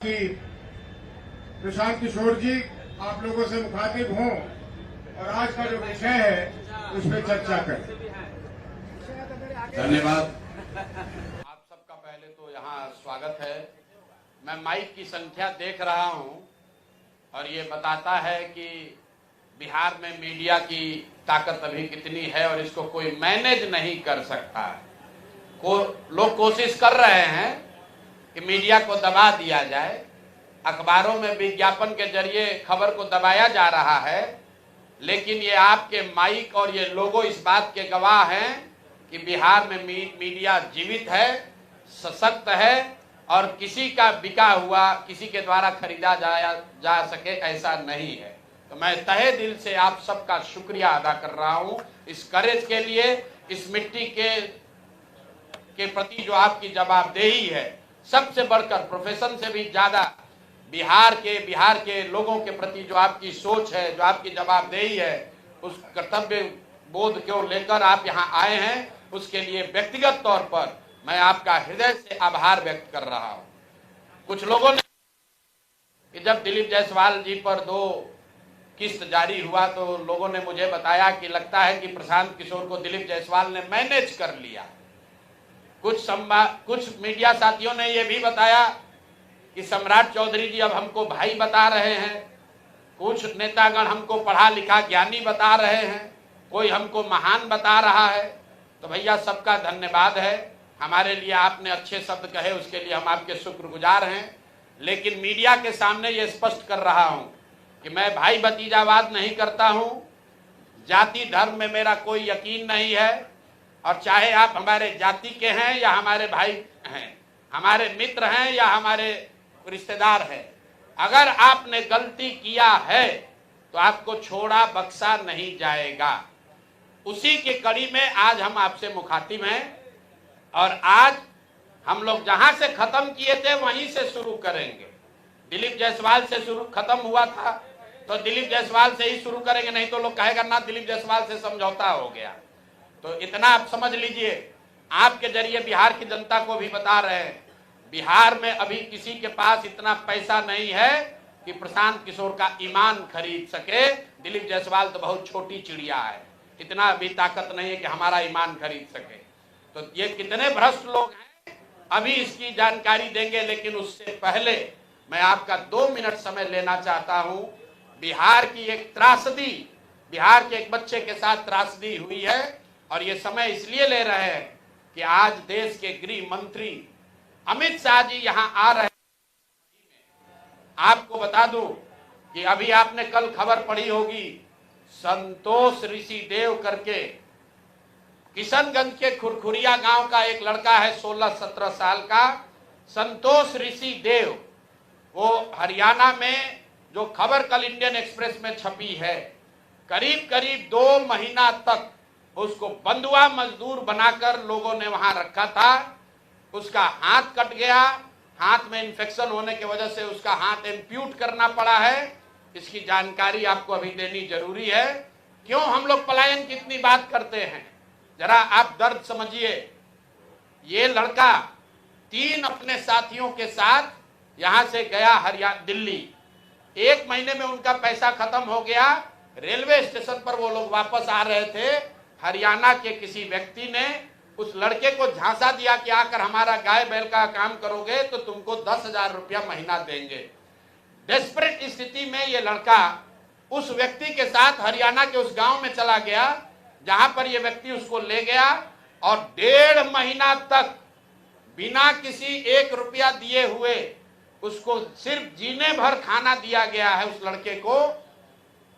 कि प्रशांत किशोर जी आप लोगों से मुखातिब हों और आज का जो विषय है उस पर चर्चा करें। धन्यवाद। आप सबका पहले तो यहाँ स्वागत है। मैं माइक की संख्या देख रहा हूँ और ये बताता है कि बिहार में मीडिया की ताकत अभी कितनी है और इसको कोई मैनेज नहीं कर सकता। लोग कोशिश कर रहे हैं कि मीडिया को दबा दिया जाए, अखबारों में विज्ञापन के जरिए खबर को दबाया जा रहा है, लेकिन ये आपके माइक और ये लोगो इस बात के गवाह हैं कि बिहार में मीडिया जीवित है, सशक्त है और किसी का बिका हुआ, किसी के द्वारा खरीदा जा सके ऐसा नहीं है। तो मैं तहे दिल से आप सबका शुक्रिया अदा कर रहा हूँ इस करेज के लिए, इस मिट्टी के प्रति जो आपकी जवाबदेही है, सबसे बढ़कर प्रोफेशन से भी ज्यादा बिहार के लोगों के प्रति जो आपकी सोच है, जो आपकी जवाबदेही है, उस कर्तव्य बोध को लेकर आप यहाँ आए हैं, उसके लिए व्यक्तिगत तौर पर मैं आपका हृदय से आभार व्यक्त कर रहा हूँ। कुछ लोगों ने कि जब दिलीप जायसवाल जी पर 2 किस्त जारी हुआ तो लोगों ने मुझे बताया कि लगता है कि प्रशांत किशोर को दिलीप जायसवाल ने मैनेज कर लिया। कुछ मीडिया साथियों ने यह भी बताया कि सम्राट चौधरी जी अब हमको भाई बता रहे हैं, कुछ नेतागण हमको पढ़ा लिखा ज्ञानी बता रहे हैं, कोई हमको महान बता रहा है। तो भैया सबका धन्यवाद है, हमारे लिए आपने अच्छे शब्द कहे, उसके लिए हम आपके शुक्रगुजार हैं। लेकिन मीडिया के सामने ये स्पष्ट कर रहा हूं कि मैं भाई भतीजावाद नहीं करता हूं, जाति धर्म में मेरा कोई यकीन नहीं है, और चाहे आप हमारे जाति के हैं या हमारे भाई हैं, हमारे मित्र हैं या हमारे रिश्तेदार हैं, अगर आपने गलती किया है तो आपको छोड़ा बख्शा नहीं जाएगा। उसी के कड़ी में आज हम आपसे मुखातिब हैं और आज हम लोग जहां से खत्म किए थे वहीं से शुरू करेंगे। दिलीप जायसवाल से शुरू खत्म हुआ था तो दिलीप जायसवाल से ही शुरू करेंगे, नहीं तो लोग कहेगा ना दिलीप जायसवाल से समझौता हो गया। तो इतना आप समझ लीजिए, आपके जरिए बिहार की जनता को भी बता रहे हैं, बिहार में अभी किसी के पास इतना पैसा नहीं है कि प्रशांत किशोर का ईमान खरीद सके। दिलीप जायसवाल तो बहुत छोटी चिड़िया है, इतना अभी ताकत नहीं है कि हमारा ईमान खरीद सके। तो ये कितने भ्रष्ट लोग हैं अभी इसकी जानकारी देंगे, लेकिन उससे पहले मैं आपका 2 मिनट समय लेना चाहता हूं। बिहार की एक त्रासदी, बिहार के एक बच्चे के साथ त्रासदी हुई है और ये समय इसलिए ले रहे हैं कि आज देश के गृह मंत्री अमित शाह जी यहां आ रहे हैं। आपको बता दूं कि अभी आपने कल खबर पढ़ी होगी, संतोष ऋषिदेव करके किशनगंज के खुरखुरिया गांव का एक लड़का है 16-17 साल का, संतोष ऋषिदेव, वो हरियाणा में जो खबर कल इंडियन एक्सप्रेस में छपी है, करीब करीब 2 महीना तक उसको बंधुआ मजदूर बनाकर लोगों ने वहां रखा था। उसका हाथ कट गया, हाथ में इन्फेक्शन होने की वजह से उसका हाथ एम्प्यूट करना पड़ा है। इसकी जानकारी आपको अभी देनी जरूरी है। क्यों हम लोग पलायन की इतनी बात करते हैं, जरा आप दर्द समझिए। ये लड़का 3 अपने साथियों के साथ यहां से गया दिल्ली, 1 महीने में उनका पैसा खत्म हो गया। रेलवे स्टेशन पर वो लोग वापस आ रहे थे, हरियाणा के किसी व्यक्ति ने उस लड़के को झांसा दिया कि आकर हमारा गाय बैल का काम करोगे तो तुमको 10,000 रुपया महीना देंगे। डेस्परेट स्थिति में ये लड़का उस व्यक्ति के साथ हरियाणा के उस गांव में चला गया जहां पर ये व्यक्ति उसको ले गया और 1.5 महीना तक बिना किसी 1 रुपया दिए हुए उसको सिर्फ जीने भर खाना दिया गया है। उस लड़के को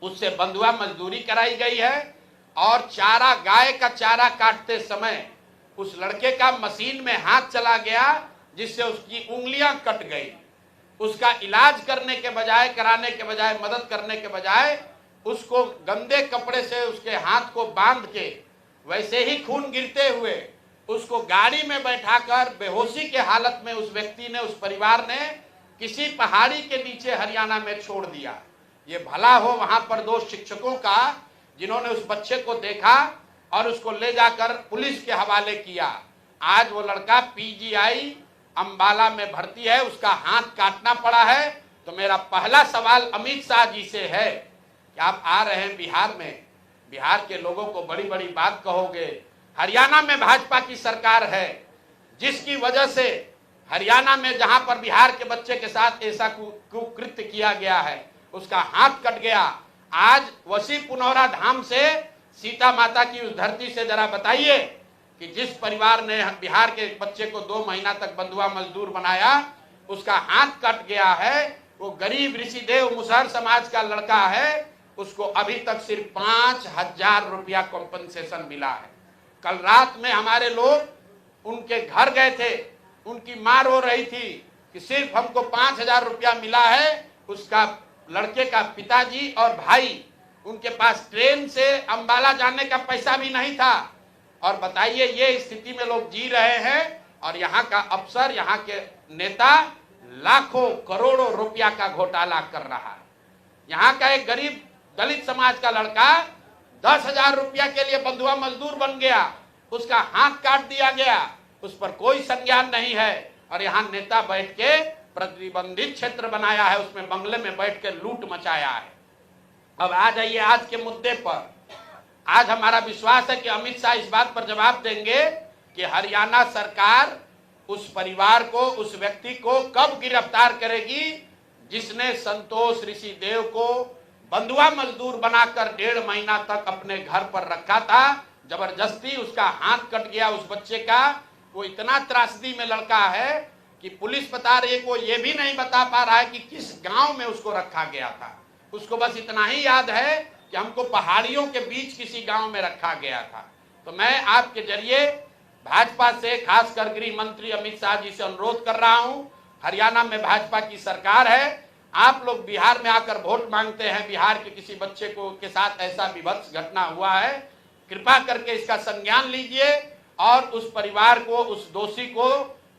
उससे बंधुआ मजदूरी कराई गई है और चारा, गाय का चारा काटते समय उस लड़के का मशीन में हाथ चला गया जिससे उसकी उंगलियां कट गई। उसका इलाज करने के बजाय, कराने के बजाय, मदद करने के बजाय उसको गंदे कपड़े से उसके हाथ को बांध के वैसे ही खून गिरते हुए उसको गाड़ी में बैठाकर बेहोशी के हालत में उस व्यक्ति ने, उस परिवार ने किसी पहाड़ी के नीचे हरियाणा में छोड़ दिया। ये भला हो वहां पर 2 शिक्षकों का जिन्होंने उस बच्चे को देखा और उसको ले जाकर पुलिस के हवाले किया। आज वो लड़का पीजीआई अंबाला में भर्ती है, उसका हाथ काटना पड़ा है। तो मेरा पहला सवाल अमित शाह जी से है कि आप आ रहे हैं बिहार में, बिहार के लोगों को बड़ी बड़ी बात कहोगे। हरियाणा में भाजपा की सरकार है, जिसकी वजह से हरियाणा में जहां पर बिहार के बच्चे के साथ ऐसा कुकृत्य किया गया है, उसका हाथ कट गया। आज वसी पुनौरा धाम से सीता माता की उस धरती से जरा बताइए कि जिस परिवार ने बिहार के बच्चे को 2 महीना तक बंधुआ मजदूर बनाया, उसका हाथ कट गया है। वो गरीब ऋषिदेव मुसहर समाज का लड़का है, उसको अभी तक सिर्फ 5,000 रुपया कॉम्पनसेशन मिला है। कल रात में हमारे लोग उनके घर गए थे, उनकी मां रो रही थी कि सिर्फ हमको 5,000 रुपया मिला है। उसका लड़के का पिताजी और भाई, उनके पास ट्रेन से अंबाला जाने का पैसा भी नहीं था। और बताइए, ये स्थिति में लोग जी रहे हैं और यहाँ का अफसर, यहाँ के नेता लाखों करोड़ों रुपया का घोटाला कर रहा है। यहाँ का एक गरीब दलित समाज का लड़का 10,000 रुपया के लिए बंधुआ मजदूर बन गया, उसका हाथ काट दिया गया, उस पर कोई संज्ञान नहीं है। और यहाँ नेता बैठ के प्रतिबंधित क्षेत्र बनाया है, उसमें बंगले में बैठ के लूट मचाया है। अब आ जाइए आज के मुद्दे पर। आज हमारा विश्वास है कि अमित शाह इस बात पर जवाब देंगे कि हरियाणा सरकार उस परिवार को, उस व्यक्ति को कब गिरफ्तार करेगी जिसने संतोष ऋषिदेव को बंधुआ मजदूर बनाकर 1.5 महीना तक अपने घर पर रखा था। जबरदस्ती उसका हाथ कट गया उस बच्चे का। वो इतना त्रासदी में लड़का है कि पुलिस बता रही है कि वो ये भी नहीं बता पा रहा है कि किस गांव में उसको रखा गया था। उसको बस इतना ही याद है कि हमको पहाड़ियों के बीच किसी गांव में रखा गया था। तो मैं आपके जरिए भाजपा से, खासकर गृह मंत्री अमित शाह जी से अनुरोध कर रहा हूं, हरियाणा में भाजपा की सरकार है, आप लोग बिहार में आकर वोट मांगते हैं, बिहार के किसी बच्चे को के साथ ऐसा विभत्स घटना हुआ है, कृपा करके इसका संज्ञान लीजिए और उस परिवार को, उस दोषी को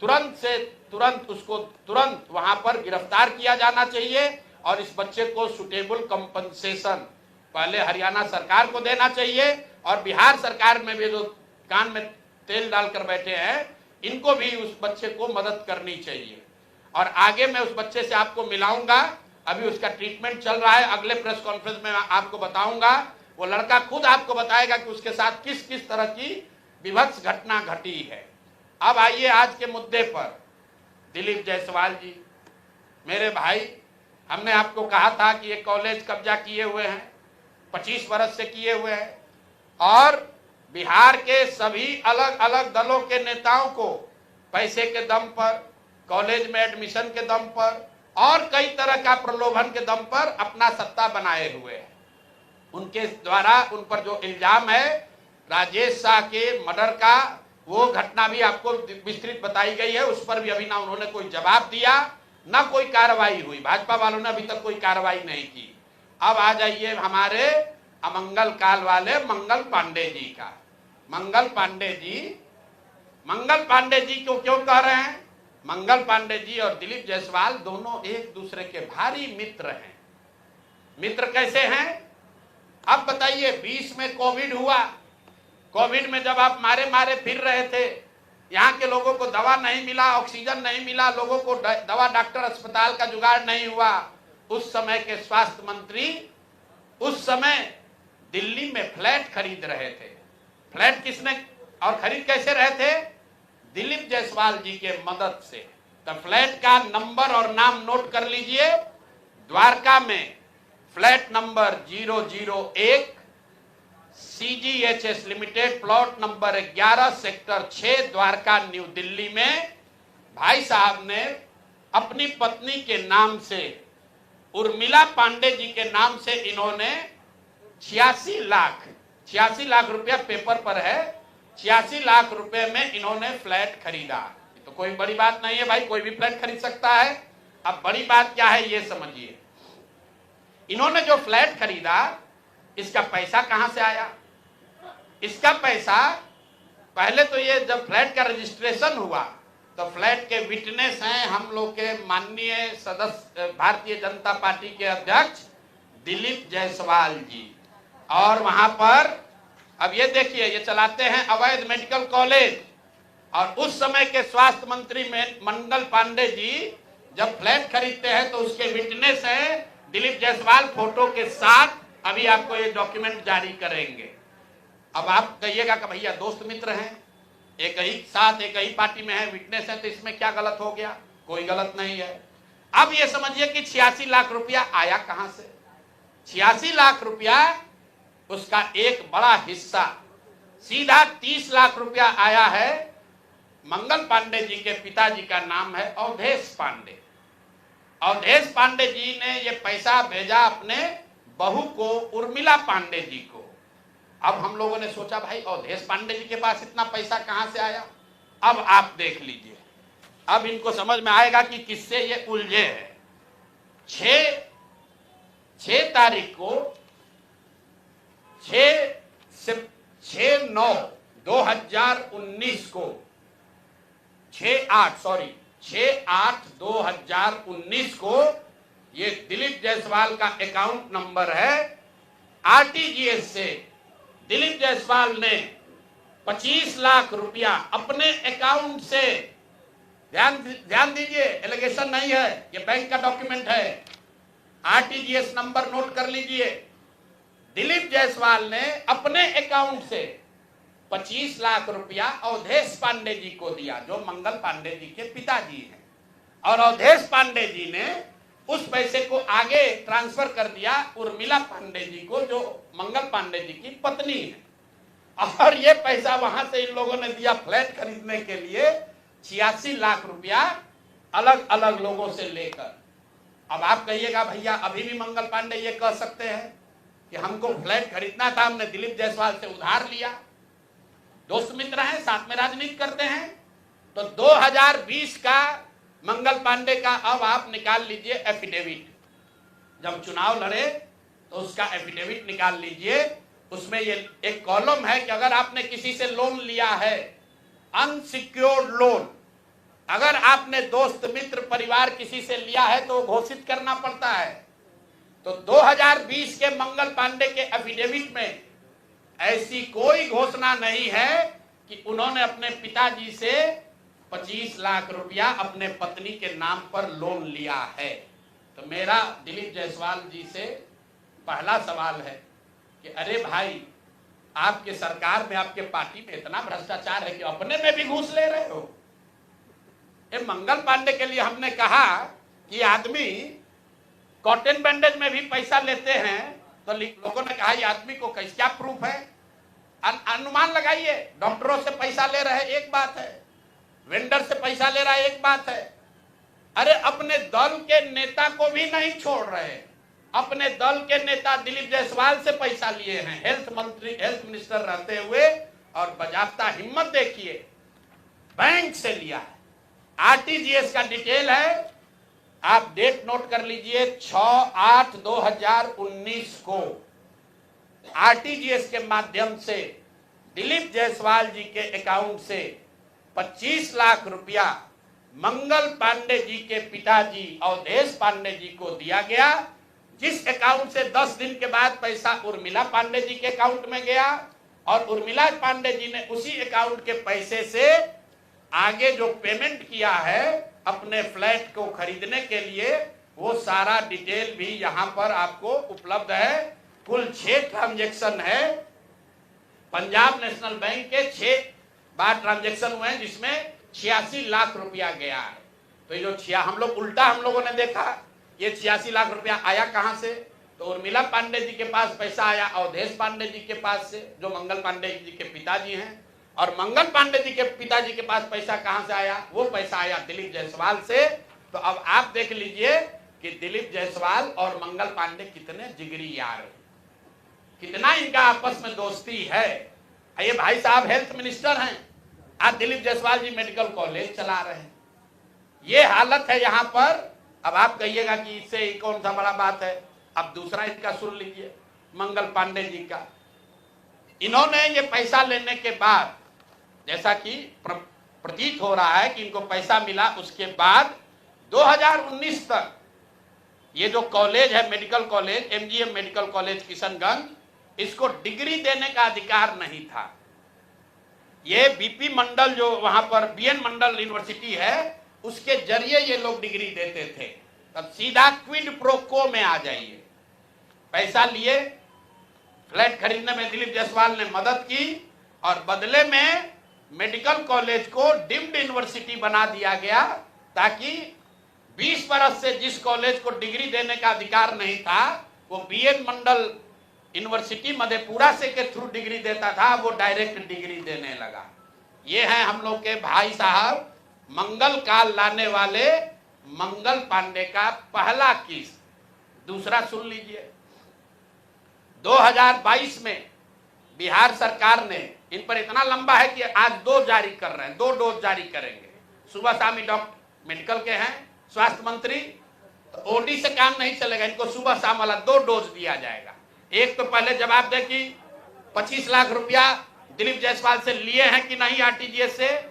तुरंत से तुरंत वहां पर गिरफ्तार किया जाना चाहिए और इस बच्चे को सुटेबल कंपनसेशन पहले हरियाणा सरकार को देना चाहिए और बिहार सरकार में भी जो कान में तेल डालकर बैठे हैं, इनको भी उस बच्चे को मदद करनी चाहिए। और आगे मैं उस बच्चे से आपको मिलाऊंगा, अभी उसका ट्रीटमेंट चल रहा है, अगले प्रेस कॉन्फ्रेंस में आपको बताऊंगा। वो लड़का खुद आपको बताएगा कि उसके साथ किस किस तरह की विभत्स घटना घटी है। अब आइए आज के मुद्दे पर। दिलीप जायसवाल जी, मेरे भाई, हमने आपको कहा था कि ये कॉलेज कब्जा किए हुए हैं, 25 वर्ष से किए हुए हैं और बिहार के सभी अलग अलग दलों के नेताओं को पैसे के दम पर, कॉलेज में एडमिशन के दम पर और कई तरह का प्रलोभन के दम पर अपना सत्ता बनाए हुए हैं। उनके द्वारा उन पर जो इल्जाम है राजेश शाह के मर्डर का, वो घटना भी आपको विस्तृत बताई गई है, उस पर भी अभी ना उन्होंने कोई जवाब दिया, ना कोई कार्रवाई हुई। भाजपा वालों ने अभी तक कोई कार्रवाई नहीं की। अब आ जाइए हमारे अमंगल काल वाले मंगल पांडे जी का। मंगल पांडे जी को क्यों कह रहे हैं? मंगल पांडे जी और दिलीप जायसवाल दोनों एक दूसरे के भारी मित्र हैं। मित्र कैसे हैं? अब बताइए, 20 में कोविड हुआ, कोविड में जब आप मारे फिर रहे थे, यहाँ के लोगों को दवा नहीं मिला, ऑक्सीजन नहीं मिला, लोगों को दवा, डॉक्टर, अस्पताल का जुगाड़ नहीं हुआ, उस समय के स्वास्थ्य मंत्री उस समय दिल्ली में फ्लैट खरीद रहे थे। फ्लैट किसने और खरीद कैसे रहे थे? दिलीप जायसवाल जी के मदद से। तो फ्लैट का नंबर और नाम नोट कर लीजिए। द्वारका में flat number 001 CGHS limited, plot number 11 sector 6 Dwarka new Delhi में भाई साहब ने अपनी पत्नी के नाम से, उर्मिला पांडे जी के नाम से, इन्होंने 86 लाख रुपया पेपर पर है, 86 लाख रुपए में इन्होंने फ्लैट खरीदा। तो कोई बड़ी बात नहीं है भाई, कोई भी फ्लैट खरीद सकता है। अब बड़ी बात क्या है ये समझिए। इन्होंने जो फ्लैट खरीदा, इसका पैसा कहां से आया? इसका पैसा पहले तो ये जब फ्लैट का रजिस्ट्रेशन हुआ तो फ्लैट के विटनेस हैं हम लोग के माननीय सदस्य, भारतीय जनता पार्टी के अध्यक्ष दिलीप जायसवाल जी। और वहां पर अब ये देखिए, ये चलाते हैं अवैध मेडिकल कॉलेज और उस समय के स्वास्थ्य मंत्री में मंगल पांडे जी जब फ्लैट खरीदते हैं तो उसके विटनेस है दिलीप जायसवाल फोटो के साथ। अभी आपको ये डॉक्यूमेंट जारी करेंगे। अब आप कहिएगा कि भैया दोस्त मित्र हैं, एक ही साथ एक ही पार्टी में है, विटनेस है, तो इसमें क्या गलत हो गया? कोई गलत नहीं है। अब ये समझिए कि 86 लाख रुपया आया कहां से? 86 लाख रुपया उसका एक बड़ा हिस्सा सीधा 30 लाख रुपया आया है। मंगल पांडे जी के पिताजी का नाम है अवधेश पांडे। अवधेश पांडे जी ने ये पैसा भेजा अपने बहू को उर्मिला पांडे जी को। अब हम लोगों ने सोचा भाई अवधेश पांडे जी के पास इतना पैसा कहां से आया? अब आप देख लीजिए, अब इनको समझ में आएगा कि किससे ये उलझे हैं। 6 तारीख को 6/9/2019 को 6/8/2019 को ये दिलीप जायसवाल का अकाउंट नंबर है। आरटीजीएस से दिलीप जायसवाल ने 25 लाख रुपया अपने अकाउंट से, ध्यान दीजिए, एलिगेशन नहीं है, ये बैंक का डॉक्यूमेंट है। आरटीजीएस नंबर नोट कर लीजिए। दिलीप जायसवाल ने अपने अकाउंट से 25 लाख रुपया अवधेश पांडे जी को दिया, जो मंगल पांडे जी के पिताजी हैं। और अवधेश पांडे जी ने उस पैसे को आगे ट्रांसफर कर दिया उर्मिला पांडे जी को, जो मंगल पांडे जी की पत्नी है। और ये पैसा वहां से इन लोगों ने दिया फ्लैट खरीदने के लिए, 86 लाख रुपया अलग अलग लोगों से लेकर। अब आप कहिएगा भैया अभी भी मंगल पांडे ये कह सकते हैं कि हमको फ्लैट खरीदना था, हमने दिलीप जायसवाल से उधार लिया। दोस्त मित्र हैं, साथ में राजनीति करते हैं। तो 2020 का मंगल पांडे का अब आप निकाल लीजिए एफिडेविट। जब चुनाव लड़े तो उसका एफिडेविट निकाल लीजिए। उसमें ये एक कॉलम है कि अगर आपने किसी से लोन लिया है, अनसिक्योर्ड लोन, अगर आपने दोस्त मित्र परिवार किसी से लिया है तो घोषित करना पड़ता है। तो 2020 के मंगल पांडे के एफिडेविट में ऐसी कोई घोषणा नहीं है कि उन्होंने अपने पिताजी से 25 लाख रुपया अपने पत्नी के नाम पर लोन लिया है। तो मेरा दिलीप जायसवाल जी से पहला सवाल है कि अरे भाई, आपके सरकार में, आपके पार्टी में इतना भ्रष्टाचार है कि अपने में भी घूस ले रहे हो। ये मंगल पांडे के लिए हमने कहा कि आदमी कॉटन बैंडेज में भी पैसा लेते हैं, तो लोगों ने कहा ये आदमी को कैसे, क्या प्रूफ है? अनुमान लगाइए। डॉक्टरों से पैसा ले रहे एक बात है, वेंडर से पैसा ले रहा है एक बात है। अरे अपने दल के नेता को भी नहीं छोड़ रहे। अपने दल के नेता दिलीप जायसवाल से पैसा लिए हैं, हेल्थ मिनिस्टर रहते हुए, और बजाबता हिम्मत देखिए, बैंक से लिया है। आरटीजीएस का डिटेल है, आप डेट नोट कर लीजिए। 6/8/2019 को आरटीजीएस के माध्यम से दिलीप जायसवाल जी के अकाउंट से 25 लाख रुपया मंगल पांडे जी के पिताजी अवधेश पांडे जी को दिया गया, जिस अकाउंट से 10 दिन के बाद पैसा उर्मिला पांडे जी के अकाउंट में गया। और उर्मिला पांडे जी ने उसी अकाउंट के पैसे से आगे जो पेमेंट किया है अपने फ्लैट को खरीदने के लिए, वो सारा डिटेल भी यहां पर आपको उपलब्ध है। कुल 6 ट्रांजैक्शन है। पंजाब नेशनल बैंक के 6 बार ट्रांजैक्शन हुए हैं, जिसमें 86 लाख रुपया गया है। तो ये जो हम लोगों ने देखा, ये 86 लाख रुपया आया कहां से? तो उर्मिला पांडे जी के पास पैसा आया अवधेश पांडे जी के पास से, जो मंगल पांडे जी के पिताजी हैं। और मंगल पांडे जी के पिताजी के पास पैसा कहां से आया? वो पैसा आया दिलीप जायसवाल से। तो अब आप देख लीजिए कि दिलीप जायसवाल और मंगल पांडे कितने जिगरी यार हैं, कितना इनका आपस में दोस्ती है। ये भाई साहब हेल्थ मिनिस्टर हैं, आज दिलीप जायसवाल जी मेडिकल कॉलेज चला रहे हैं। ये हालत है यहाँ पर। अब आप कहिएगा कि इससे कौन सा बड़ा बात है। अब दूसरा इसका सुन लीजिए, मंगल पांडे जी का। इन्होंने ये पैसा लेने के बाद, जैसा कि प्रतीत हो रहा है कि इनको पैसा मिला, उसके बाद 2019 तक ये जो कॉलेज है medical college, MGM medical college Kishanganj, इसको डिग्री देने का अधिकार नहीं था। ये बीपी मंडल जो वहां पर बीएन मंडल यूनिवर्सिटी है उसके जरिए ये लोग डिग्री देते थे। तब सीधा क्विड प्रो को में आ जाइए। पैसा लिए, फ्लैट खरीदने में दिलीप जायसवाल ने मदद की और बदले में मेडिकल कॉलेज को डीम्ड यूनिवर्सिटी बना दिया गया, ताकि 20 बरस से जिस कॉलेज को डिग्री देने का अधिकार नहीं था वो बीएन मंडल यूनिवर्सिटी मधेपुरा से के थ्रू डिग्री देता था, वो डायरेक्ट डिग्री देने लगा। ये है हम लोग के भाई साहब मंगल काल लाने वाले मंगल पांडे का पहला केस। दूसरा सुन लीजिए, 2022 में बिहार सरकार ने, इन पर इतना लंबा है कि आज 2 जारी कर रहे हैं, 2 डोज जारी करेंगे। सुबह शाम डॉक्टर मेडिकल के हैं, स्वास्थ्य मंत्री, तो ओडी से काम नहीं चलेगा, इनको सुबह शाम वाला 2 डोज दिया जाएगा। एक तो पहले जवाब दे कि 25 लाख रुपया दिलीप जायसवाल से लिए हैं कि नहीं आरटीजीएस से।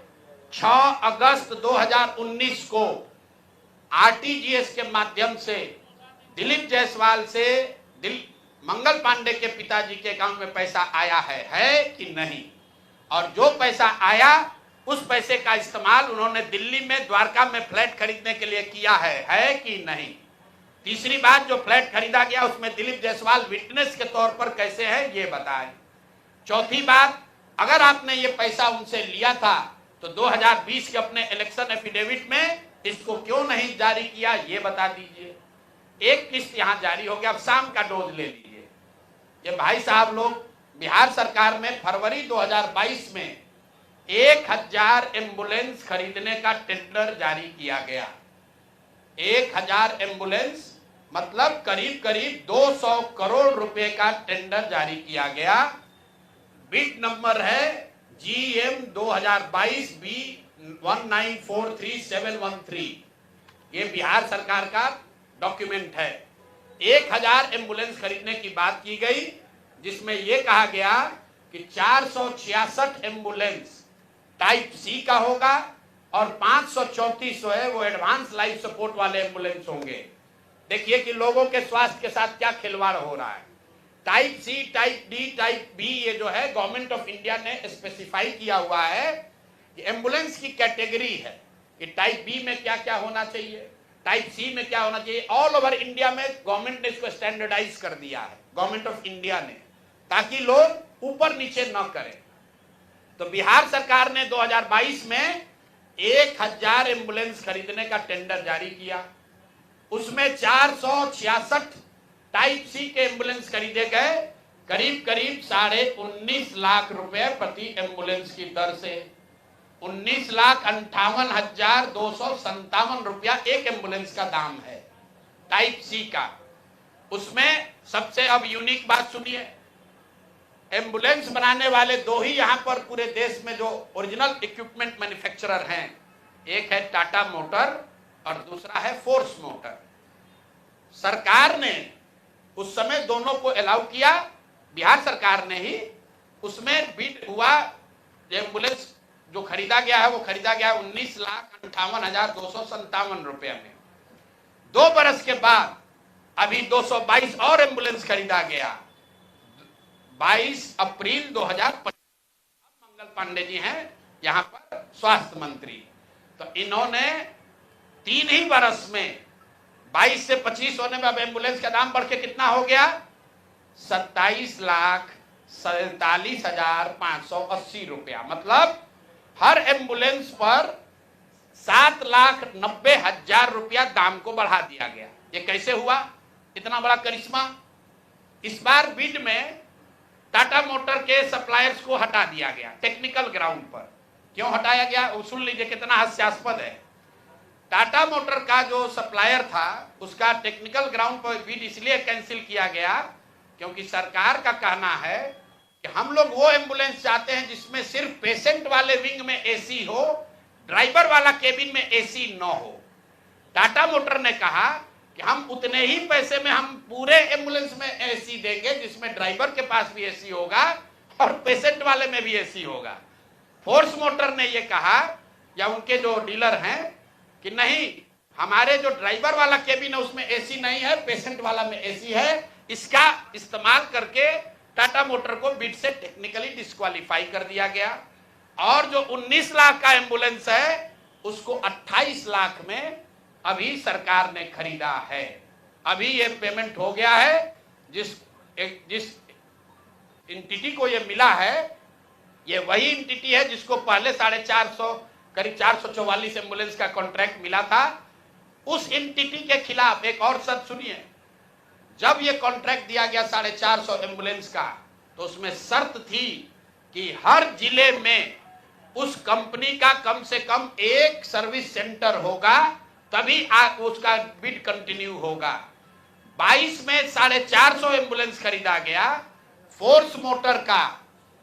6 अगस्त 2019 को आरटीजीएस के माध्यम से दिलीप जायसवाल से मंगल पांडे के पिताजी के अकाउंट में पैसा आया है कि नहीं, और जो पैसा आया उस पैसे का इस्तेमाल उन्होंने दिल्ली में द्वारका में फ्लैट खरीदने के लिए किया है कि नहीं। तीसरी बात, जो फ्लैट खरीदा गया उसमें दिलीप जायसवाल विटनेस के तौर पर कैसे है ये बताएं। चौथी बात, अगर आपने ये पैसा उनसे लिया था तो 2020 के अपने इलेक्शन एफिडेविट में इसको क्यों नहीं जारी किया ये बता दीजिए। एक किस्त यहां जारी हो गया, अब शाम का डोज ले लीजिए। ये भाई साहब लोग, बिहार सरकार में फरवरी 2022 में 1000 एम्बुलेंस खरीदने का टेंडर जारी किया गया। 1000 एम्बुलेंस मतलब करीब करीब 200 करोड़ रुपए का टेंडर जारी किया गया। बिड नंबर है GM 2022 B 1943713। ये बिहार सरकार का डॉक्यूमेंट है। 1000 एम्बुलेंस खरीदने की बात की गई, जिसमें यह कहा गया कि 466 एम्बुलेंस टाइप सी का होगा और 534 है वो एडवांस लाइफ सपोर्ट वाले एम्बुलेंस होंगे। देखिए कि लोगों के स्वास्थ्य के साथ क्या खिलवाड़ हो रहा है। Type C, type D, type B, ये जो है गवर्नमेंट ऑफ इंडिया ने स्पेसिफाई किया हुआ है कि एम्बुलेंस की कैटेगरी है कि टाइप बी में क्या क्या होना चाहिए, टाइप सी में क्या होना चाहिए। ऑल ओवर इंडिया में गवर्नमेंट ने इसको स्टैंडर्डाइज कर दिया है, गवर्नमेंट ऑफ इंडिया ने, ताकि लोग ऊपर नीचे न करें। तो बिहार सरकार ने 2022 में 1000 एम्बुलेंस खरीदने का टेंडर जारी किया। उसमें 466 टाइप सी के एम्बुलेंस खरीदे गए, करीब करीब 19.5 लाख रुपए प्रति एम्बुलेंस की दर से। 19,58,257 रुपया एक एम्बुलेंस का दाम है टाइप सी का। उसमें सबसे अब यूनिक बात सुनिए, एम्बुलेंस बनाने वाले 2 ही यहां पर पूरे देश में जो ओरिजिनल इक्विपमेंट मैन्युफैक्चरर हैं, एक है टाटा मोटर और दूसरा है फोर्स मोटर। सरकार ने उस समय दोनों को अलाउ किया, बिहार सरकार ने ही। उसमें बिड हुआ, एम्बुलेंस जो खरीदा गया है वो खरीदा गया 19,58,257 रुपये में। 2 बरस के बाद अभी 222 और एम्बुलेंस खरीदा गया। 22 अप्रैल 2025 मंगल पांडे जी हैं यहां पर स्वास्थ्य मंत्री। तो इन्होंने 3 ही बरस में 22 से 25 होने में अब एम्बुलेंस का दाम बढ़ के कितना हो गया, 27,47,580 रुपया। मतलब हर एम्बुलेंस पर 7,90,000 रुपया दाम को बढ़ा दिया गया। ये कैसे हुआ, इतना बड़ा करिश्मा। इस बार बिड में टाटा मोटर के सप्लायर्स को हटा दिया गया टेक्निकल ग्राउंड पर। क्यों हटाया गया वो सुन लीजिए, कितना हास्यास्पद है। टाटा मोटर का जो सप्लायर था उसका टेक्निकल ग्राउंड पर बिड इसलिए कैंसिल किया गया क्योंकि सरकार का कहना है कि हम लोग वो एम्बुलेंस चाहते हैं जिसमें सिर्फ पेशेंट वाले विंग में एसी हो, ड्राइवर वाला केबिन में एसी न हो। टाटा मोटर ने कहा कि हम उतने ही पैसे में हम पूरे एम्बुलेंस में एसी देंगे जिसमें ड्राइवर के पास भी एसी होगा और पेशेंट वाले में भी एसी होगा। फोर्स मोटर ने ये कहा, या उनके जो डीलर हैं, कि नहीं, हमारे जो ड्राइवर वाला केबिन है उसमें एसी नहीं है, पेशेंट वाला में एसी है। इसका इस्तेमाल करके टाटा मोटर को बिड से टेक्निकली डिस्क्वालीफाई कर दिया गया। और जो 19 लाख का एम्बुलेंस है उसको 28 लाख में अभी सरकार ने खरीदा है। अभी ये पेमेंट हो गया है। जिस एंटिटी को ये मिला है, ये वही एंटिटी है जिसको पहले 450 करीब 444 एम्बुलेंस का कॉन्ट्रैक्ट मिला था। उस एंटिटी के खिलाफ एक और शर्त सुनिए, जब ये कॉन्ट्रैक्ट दिया गया 450 एम्बुलेंस का, तो उसमें शर्त थी कि हर जिले में उस कंपनी का कम से कम एक सर्विस सेंटर होगा, तभी उसका बिड कंटिन्यू होगा। 22 में 450 एम्बुलेंस खरीदा गया। फोर्स मोटर का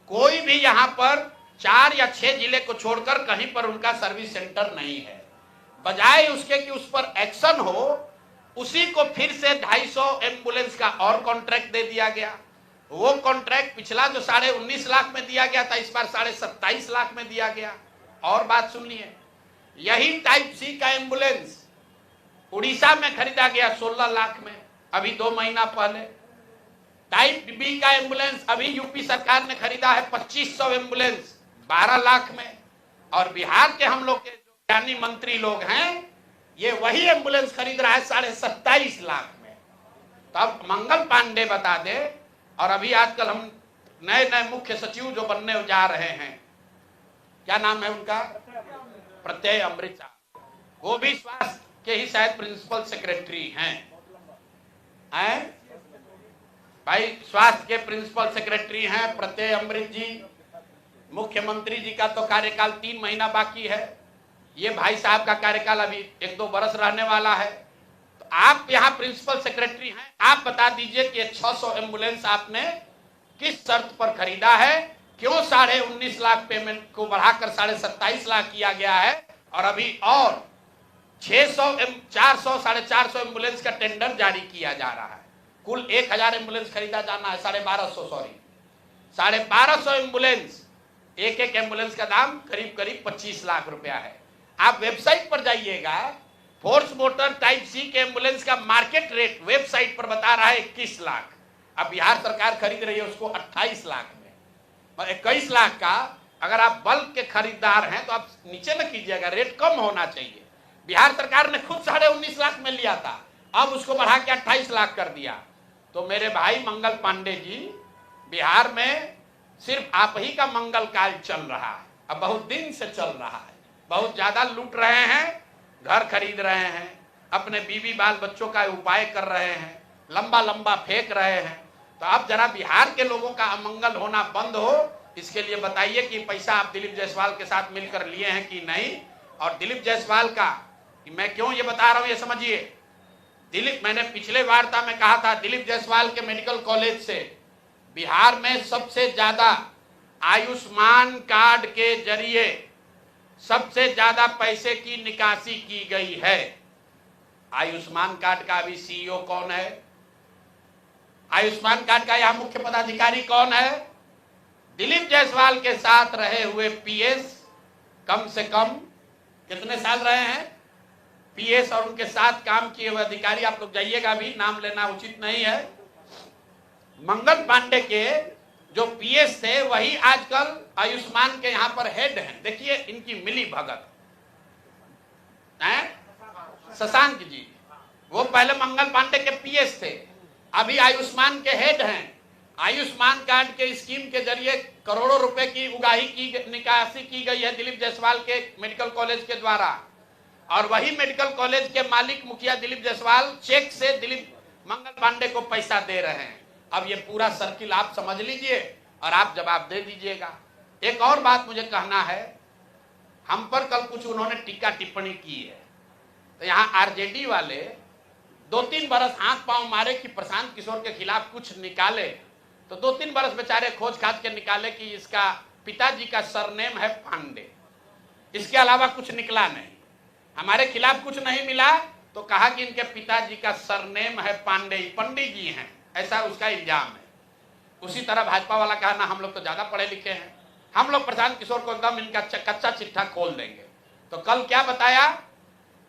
कोई भी यहां पर 4 या 6 जिले को छोड़कर कहीं पर उनका सर्विस सेंटर नहीं है। बजाय उसके कि उस पर एक्शन हो, उसी को फिर से 250 एम्बुलेंस का और कॉन्ट्रैक्ट दे दिया गया। वो कॉन्ट्रैक्ट पिछला जो 19.5 लाख में दिया गया था, इस बार 27.5 लाख में दिया गया। और बात सुनिए, यही टाइप सी का एम्बुलेंस उड़ीसा में खरीदा गया 16 लाख में, अभी 2 महीना पहले। टाइप बी का एम्बुलेंस अभी यूपी सरकार ने खरीदा है 2500 एम्बुलेंस 12 लाख में। और बिहार के हम लोग के जो ज्ञानी मंत्री लोग हैं, ये वही एम्बुलेंस खरीद रहा है 27.5 लाख में। तो अब मंगल पांडे बता दे। और अभी आजकल हम नए मुख्य सचिव जो बनने जा रहे हैं, क्या नाम है उनका, प्रत्यय अमृत साहब, वो भी स्वास्थ्य के ही शायद प्रिंसिपल सेक्रेटरी हैं। भाई स्वास्थ्य के प्रिंसिपल सेक्रेटरी हैं प्रत्यय अमृत जी। मुख्यमंत्री जी का तो कार्यकाल 3 महीना बाकी है। ये भाई साहब का कार्यकाल अभी 1-2 बरस रहने वाला है। तो आप यहाँ प्रिंसिपल सेक्रेटरी हैं, आप बता दीजिए कि 600 एम्बुलेंस आपने किस शर्त पर खरीदा है, क्यों 19.5 लाख पेमेंट को बढ़ाकर 27.5 लाख किया गया है, और अभी और 400 450 एम्बुलेंस का टेंडर जारी किया जा रहा है। कुल 1000 एम्बुलेंस खरीदा जाना है, 1250 एम्बुलेंस, एक एम्बुलेंस का दाम करीब 25 लाख रुपया है। आप वेबसाइट पर जाइएगा, फोर्स मोटर टाइप सी के एम्बुलेंस का मार्केट रेट वेबसाइट पर बता रहा है 21 लाख। अब बिहार सरकार खरीद रही है उसको 28 लाख में। और 21 लाख का अगर आप बल्क के खरीदार हैं तो आप नीचे न कीजिएगा, रेट कम होना चाहिए। बिहार सरकार ने खुद 19.5 लाख में लिया था, अब उसको बढ़ा के 28 लाख कर दिया। तो मेरे भाई मंगल पांडे जी, बिहार में सिर्फ आप ही का मंगल काल चल रहा है, अब बहुत दिन से चल रहा है। बहुत ज्यादा लूट रहे हैं, घर खरीद रहे हैं, अपने बीवी बाल बच्चों का उपाय कर रहे हैं, लंबा फेंक रहे हैं। तो अब जरा बिहार के लोगों का अमंगल होना बंद हो, इसके लिए बताइए कि पैसा आप दिलीप जायसवाल के साथ मिलकर लिए हैं कि नहीं। और दिलीप जायसवाल का मैं क्यों ये बता रहा हूं ये समझिए। मैंने पिछले वार्ता में कहा था, दिलीप जायसवाल के मेडिकल कॉलेज से बिहार में सबसे ज्यादा आयुष्मान कार्ड के जरिए सबसे ज्यादा पैसे की निकासी की गई है। आयुष्मान कार्ड का अभी सीईओ कौन है, आयुष्मान कार्ड का यहां मुख्य पदाधिकारी कौन है? दिलीप जायसवाल के साथ रहे हुए पीएस, कम से कम कितने साल रहे हैं पीएस, और उनके साथ काम किए हुए अधिकारी, आप लोग जाइएगा, अभी नाम लेना उचित नहीं है। मंगल पांडे के जो पीएस थे वही आजकल आयुष्मान के यहां पर हेड हैं। देखिए इनकी मिली भगत है। शशांक जी वो पहले मंगल पांडे के पीएस थे, अभी आयुष्मान के हेड हैं। आयुष्मान कार्ड के स्कीम के जरिए करोड़ों रुपए की उगाही की निकासी की गई है दिलीप जायसवाल के मेडिकल कॉलेज के द्वारा, और वही मेडिकल कॉलेज के मालिक मुखिया दिलीप जायसवाल चेक से दिलीप मंगल पांडे को पैसा दे रहे हैं। अब ये पूरा सर्किल आप समझ लीजिए और आप जवाब दे दीजिएगा। एक और बात मुझे कहना है, हम पर कल कुछ उन्होंने टीका टिप्पणी की है, तो यहाँ आरजेडी वाले 2-3 बरस हाथ पांव मारे कि प्रशांत किशोर के खिलाफ कुछ निकाले, तो 2-3 बरस बेचारे खोज खाज के निकाले कि इसका पिताजी का सरनेम है पांडे, इसके अलावा कुछ निकला नहीं। हमारे खिलाफ कुछ नहीं मिला तो कहा कि इनके पिताजी का सरनेम है पांडे, पंडित जी हैं, ऐसा उसका इल्जाम है। उसी तरह भाजपा वाला कहा ना हम लोग तो ज्यादा पढ़े लिखे हैं, हम लोग प्रशांत किशोर को एकदम इनका कच्चा चिट्ठा खोल देंगे। तो कल क्या बताया,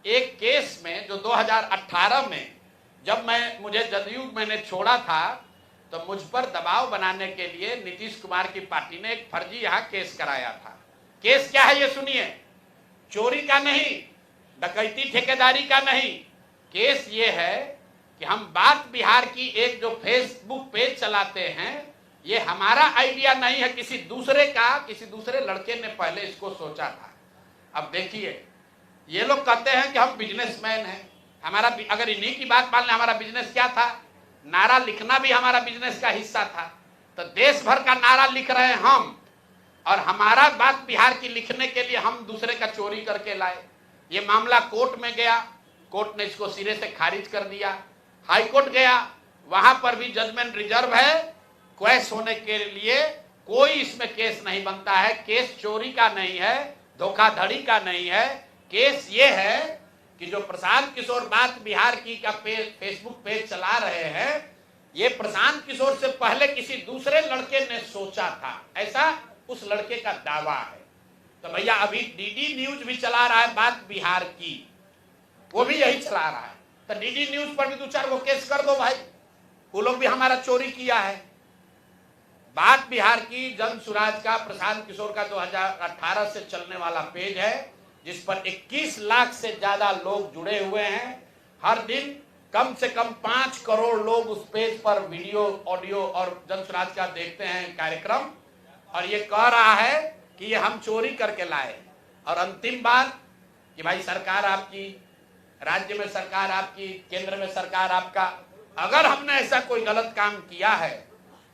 एक केस में जो 2018 में जब मुझे जदयू मैंने छोड़ा था, तो मुझ पर दबाव बनाने के लिए नीतीश कुमार की पार्टी ने एक फर्जी यहाँ केस कराया था। केस क्या है ये सुनिए, चोरी का नहीं, डकैती ठेकेदारी का नहीं, केस ये है कि हम बात बिहार की एक जो फेसबुक पेज चलाते हैं, ये हमारा आइडिया नहीं है, किसी दूसरे का, किसी दूसरे लड़के ने पहले इसको सोचा था। अब देखिए, ये लोग कहते हैं कि हम बिजनेसमैन हैं, हमारा, अगर इन्हीं की बात मान लें, हमारा बिजनेस क्या था, नारा लिखना भी हमारा बिजनेस का हिस्सा था। तो देश भर का नारा लिख रहे हैं हम, और हमारा बात बिहार की लिखने के लिए हम दूसरे का चोरी करके लाए। ये मामला कोर्ट में गया, कोर्ट ने इसको सिरे से खारिज कर दिया। हाई कोर्ट गया, वहां पर भी जजमेंट रिजर्व है, क्वेश होने के लिए कोई इसमें केस नहीं बनता है। केस चोरी का नहीं है, धोखाधड़ी का नहीं है, केस ये है कि जो प्रशांत किशोर बात बिहार की का फेसबुक पेज चला रहे हैं, ये प्रशांत किशोर से पहले किसी दूसरे लड़के ने सोचा था, ऐसा उस लड़के का दावा है। तो भैया अभी डीडी न्यूज भी चला रहा है बात बिहार की, वो भी यही चला रहा है। तो डीडी न्यूज पर भी 2-4 गो केस कर दो भाई, वो लोग भी हमारा चोरी किया है। बात बिहार की जन सुराज का, प्रशांत किशोर का 2018 से चलने वाला पेज है, जिस पर 21 लाख से ज्यादा लोग जुड़े हुए हैं। हर दिन कम से कम 5 करोड़ लोग उस पेज पर वीडियो, ऑडियो और जन सुराज का देखते हैं कार्यक्रम, और ये कह रहा है कि ये हम चोरी करके लाए। और अंतिम बात कि भाई सरकार आपकी, राज्य में सरकार आपकी, केंद्र में सरकार आपका, अगर हमने ऐसा कोई गलत काम किया है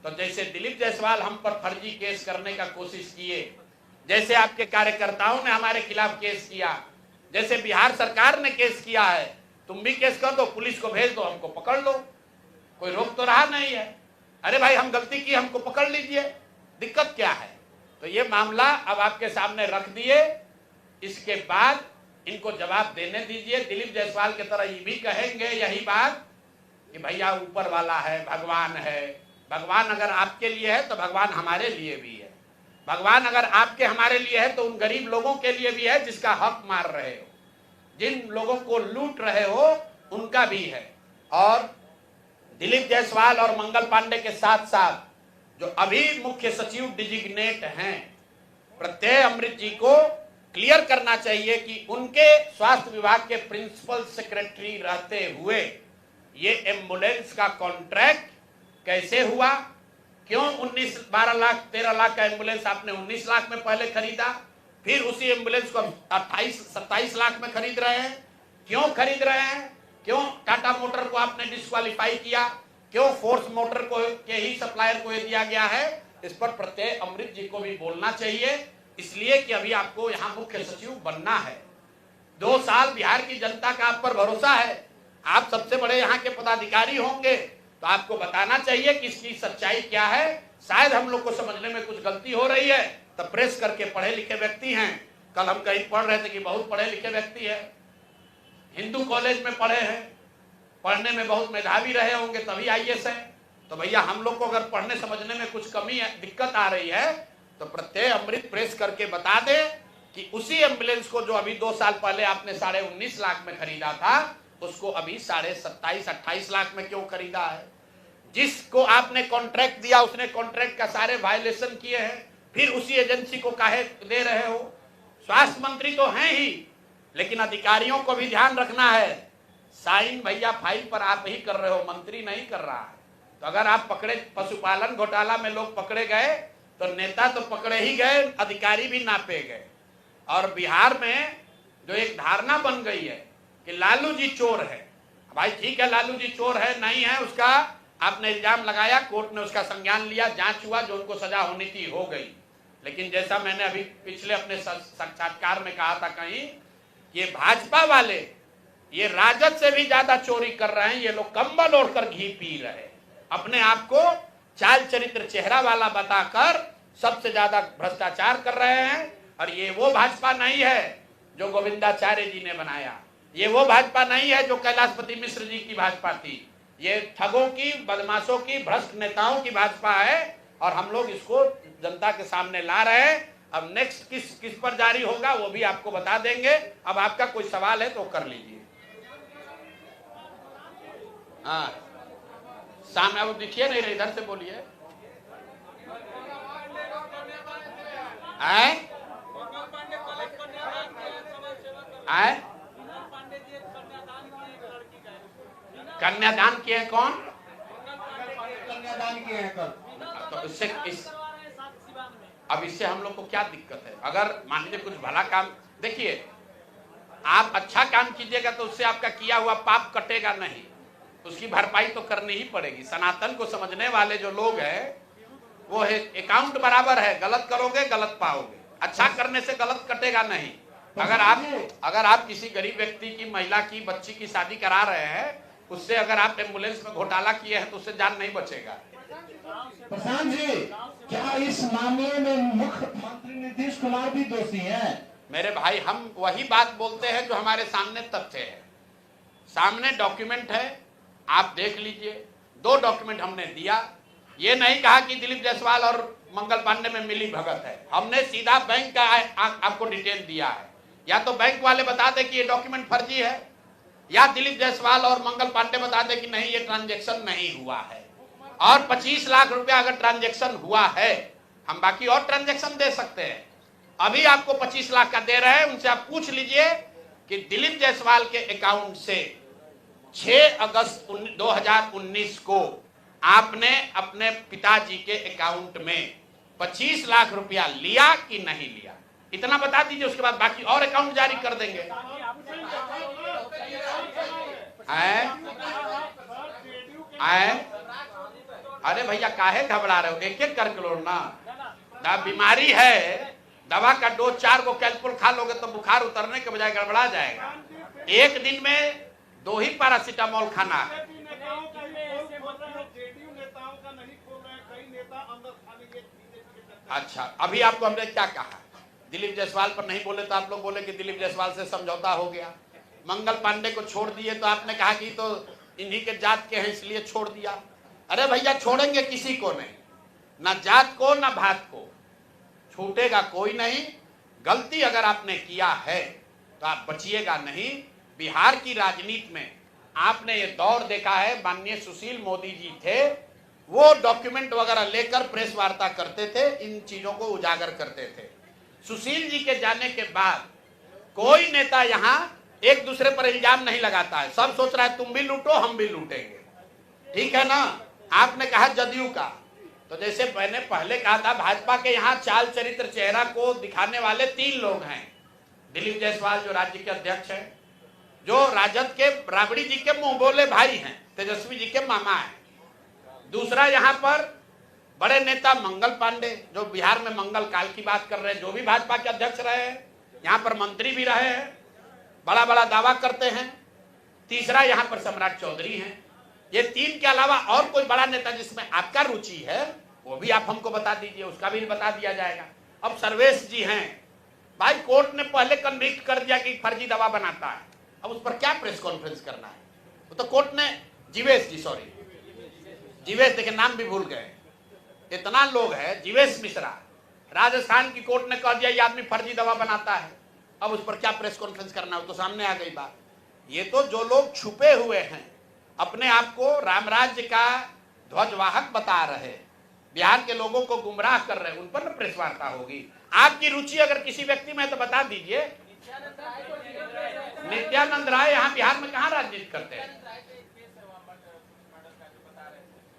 तो जैसे दिलीप जायसवाल हम पर फर्जी केस करने का कोशिश किए, जैसे आपके कार्यकर्ताओं ने हमारे खिलाफ केस किया, जैसे बिहार सरकार ने केस किया है, तुम भी केस कर दो, पुलिस को भेज दो, हमको पकड़ लो, कोई रोक तो रहा नहीं है। अरे भाई हम गलती की, हमको पकड़ लीजिए, दिक्कत क्या है। तो ये मामला अब आपके सामने रख दिए, इसके बाद इनको जवाब देने दीजिए। दिलीप जायसवाल की तरह ये भी कहेंगे यही बात कि भैया ऊपर वाला है, भगवान है। भगवान अगर आपके लिए है तो भगवान हमारे लिए भी है, भगवान अगर आपके हमारे लिए है तो उन गरीब लोगों के लिए भी है जिसका हक मार रहे हो, जिन लोगों को लूट रहे हो उनका भी है। और दिलीप जायसवाल और मंगल पांडे के साथ साथ जो अभी मुख्य सचिव डिजिग्नेट हैं, प्रत्यय अमृत जी को क्लियर करना चाहिए कि उनके स्वास्थ्य विभाग के प्रिंसिपल सेक्रेटरी रहते हुए ये एम्बुलेंस का कॉन्ट्रैक्ट कैसे हुआ, क्यों 12 लाख 13 लाख का एम्बुलेंस आपने 19 लाख में पहले खरीदा, फिर उसी एम्बुलेंस को 28-27 लाख में खरीद रहे हैं, क्यों खरीद रहे हैं, क्यों टाटा मोटर को आपने डिस्क्वालीफाई किया, क्यों फोर्स मोटर को के ही सप्लायर को दिया गया है, इस पर प्रत्यय अमृत जी को भी बोलना चाहिए। इसलिए कि अभी आपको यहाँ मुख्य सचिव बनना है, 2 साल बिहार की जनता का आप पर भरोसा है, आप सबसे बड़े यहाँ के पदाधिकारी होंगे, तो आपको बताना चाहिए कि इसकी सच्चाई क्या है। शायद हम लोग को समझने में कुछ गलती हो रही है, तो प्रेस करके पढ़े लिखे व्यक्ति हैं, कल हम कहीं पढ़ रहे थे कि बहुत पढ़े लिखे व्यक्ति है, हिंदू कॉलेज में पढ़े हैं, पढ़ने में बहुत मेधावी रहे होंगे तभी IAS है। तो भैया हम लोग को अगर पढ़ने समझने में कुछ कमी है, दिक्कत आ रही है, तो प्रत्यय अमृत प्रेस करके बता दे कि उसी एम्बुलेंस को जो अभी 2 साल पहले आपने 19.5 लाख में खरीदा था, उसको अभी 27-28 लाख में क्यों खरीदा है। जिसको आपने कॉन्ट्रैक्ट दिया उसने कॉन्ट्रैक्ट का सारे वायलेशन किए हैं, फिर उसी एजेंसी को काहे दे रहे हो। स्वास्थ्य मंत्री तो हैं ही, लेकिन अधिकारियों को भी ध्यान रखना है, साइन भैया फाइल पर आप ही कर रहे हो, मंत्री नहीं कर रहा है। तो अगर आप पकड़े, पशुपालन घोटाला में लोग पकड़े गए तो नेता तो पकड़े ही गए, अधिकारी भी नापे गए। और बिहार में जो एक धारणा बन गई है कि लालू जी चोर है, भाई ठीक है लालू जी चोर है नहीं है, उसका आपने इल्जाम लगाया, कोर्ट ने उसका संज्ञान लिया, जांच हुआ, जो उनको सजा होनी थी हो गई। लेकिन जैसा मैंने अभी पिछले अपने साक्षात्कार में कहा था कहीं, ये भाजपा वाले ये राजद से भी ज्यादा चोरी कर रहे हैं। ये लोग कंबल ओढ़कर घी पी रहे हैं, अपने आप को चाल चरित्र चेहरा वाला बताकर सबसे ज्यादा भ्रष्टाचार कर रहे हैं। और ये वो भाजपा नहीं है जो गोविंदाचार्य जी ने बनाया, ये वो भाजपा नहीं है जो कैलाशपति मिश्र जी की भाजपा थी, ये ठगों की, बदमाशों की, भ्रष्ट नेताओं की भाजपा है। और हम लोग इसको जनता के सामने ला रहे हैं। अब नेक्स्ट किस पर जारी होगा वो भी आपको बता देंगे। अब आपका कोई सवाल है तो कर लीजिए। हाँ सामने वो दिखिए नहीं, इधर से बोलिए। आए कन्यादान किए हैं कौन? कन्यादान किए हैं कल। तो अब इससे हम लोग को क्या दिक्कत है? अगर मान लीजिए कुछ भला काम, देखिए आप अच्छा काम कीजिएगा तो उससे आपका किया हुआ पाप कटेगा नहीं, उसकी भरपाई तो करनी ही पड़ेगी। सनातन को समझने वाले जो लोग हैं वो है अकाउंट बराबर है, गलत करोगे गलत पाओगे, अच्छा करने से गलत कटेगा नहीं। अगर आप किसी गरीब व्यक्ति की, महिला की, बच्ची की शादी करा रहे हैं, उससे अगर आप एम्बुलेंस में घोटाला किए हैं तो उससे जान नहीं बचेगा। प्रशांत जी, क्या इस मामले में मुख्यमंत्री नीतीश कुमार भी दोषी हैं? मेरे भाई, हम वही बात बोलते हैं जो हमारे सामने तथ्य है, सामने डॉक्यूमेंट है, आप देख लीजिए। 2 डॉक्यूमेंट हमने दिया, ये नहीं कहा कि दिलीप जायसवाल और मंगल पांडे में मिली भगत है। हमने सीधा बैंक का आपको डिटेल दिया है। या तो बैंक वाले बता दे कि ये डॉक्यूमेंट फर्जी है, या दिलीप जायसवाल और मंगल पांडे बता दे कि नहीं ये ट्रांजैक्शन नहीं हुआ है। और 25 लाख रुपया अगर ट्रांजैक्शन हुआ है, हम बाकी और ट्रांजैक्शन दे सकते हैं। अभी आपको 25 लाख का दे रहे हैं, उनसे आप पूछ लीजिए कि दिलीप जायसवाल के अकाउंट से 6 अगस्त 2019 को आपने अपने पिताजी के अकाउंट में 25 लाख रुपया लिया कि नहीं लिया, इतना बता दीजिए। उसके बाद बाकी और अकाउंट जारी कर देंगे। अरे भैया काहे घबरा रहे हो, एक एक करके लो ना। बीमारी है, दवा का डोज 4 को कैलपुल खा लोगे तो बुखार उतरने के बजाय गड़बड़ा जाएगा। एक दिन में 2 ही पैरासीटामोल खाना है। अच्छा, अभी आपको हमने क्या कहा? दिलीप जायसवाल पर नहीं बोले तो आप लोग बोले कि दिलीप जायसवाल से समझौता हो गया। मंगल पांडे को छोड़ दिए तो आपने कहा कि तो इन्हीं के जात के हैं इसलिए छोड़ दिया। अरे भैया, छोड़ेंगे किसी को नहीं, ना जात को ना भात को, छूटेगा कोई नहीं। गलती अगर आपने किया है तो आप बचिएगा नहीं। बिहार की राजनीति में आपने ये दौर देखा है, माननीय सुशील मोदी जी थे, वो डॉक्यूमेंट वगैरह लेकर प्रेस वार्ता करते थे, इन चीजों को उजागर करते थे। सुशील जी के जाने के बाद कोई नेता यहाँ एक दूसरे पर इल्जाम नहीं लगाता है। सब सोच रहा है तुम भी लूटो हम भी लूटेंगे, ठीक है ना। आपने कहा जदयू का, तो जैसे मैंने पहले कहा था, भाजपा के यहाँ चाल चरित्र चेहरा को दिखाने वाले 3 लोग हैं। दिलीप जायसवाल जो राज्य के अध्यक्ष हैं, जो राजद के राबड़ी जी के मुंह बोले भाई हैं, तेजस्वी जी के मामा हैं। दूसरा यहाँ पर बड़े नेता मंगल पांडे, जो बिहार में मंगल काल की बात कर रहे हैं, जो भी भाजपा के अध्यक्ष रहे हैं, यहाँ पर मंत्री भी रहे हैं, बड़ा बड़ा दावा करते हैं। तीसरा यहाँ पर सम्राट चौधरी हैं। ये 3 के अलावा और कोई बड़ा नेता जिसमें आपका रुचि है वो भी आप हमको बता दीजिए, उसका भी बता दिया जाएगा। अब सर्वेश जी हैं, भाई कोर्ट ने पहले कन्विक्ट कर दिया कि फर्जी दवा बनाता है, अब उस पर क्या प्रेस कॉन्फ्रेंस करना है? वो तो कोर्ट ने, जीवेश जी, सॉरी जीवेश, देखिए नाम भी भूल गए, इतना लोग है, जीवेश मिश्रा, राजस्थान की कोर्ट ने कह दिया ये आदमी फर्जी दवा बनाता है, अब उस पर क्या प्रेस कॉन्फ्रेंस करना है? तो सामने आ गई बात। ये तो जो लोग छुपे हुए हैं, अपने आप को रामराज्य का ध्वजवाहक बता रहे, बिहार के लोगों को गुमराह कर रहे, उन पर प्रेस वार्ता होगी। आपकी रुचि अगर किसी व्यक्ति में तो बता दीजिए। नित्यानंद राय यहाँ बिहार में कहाँ राजनीति करते हैं?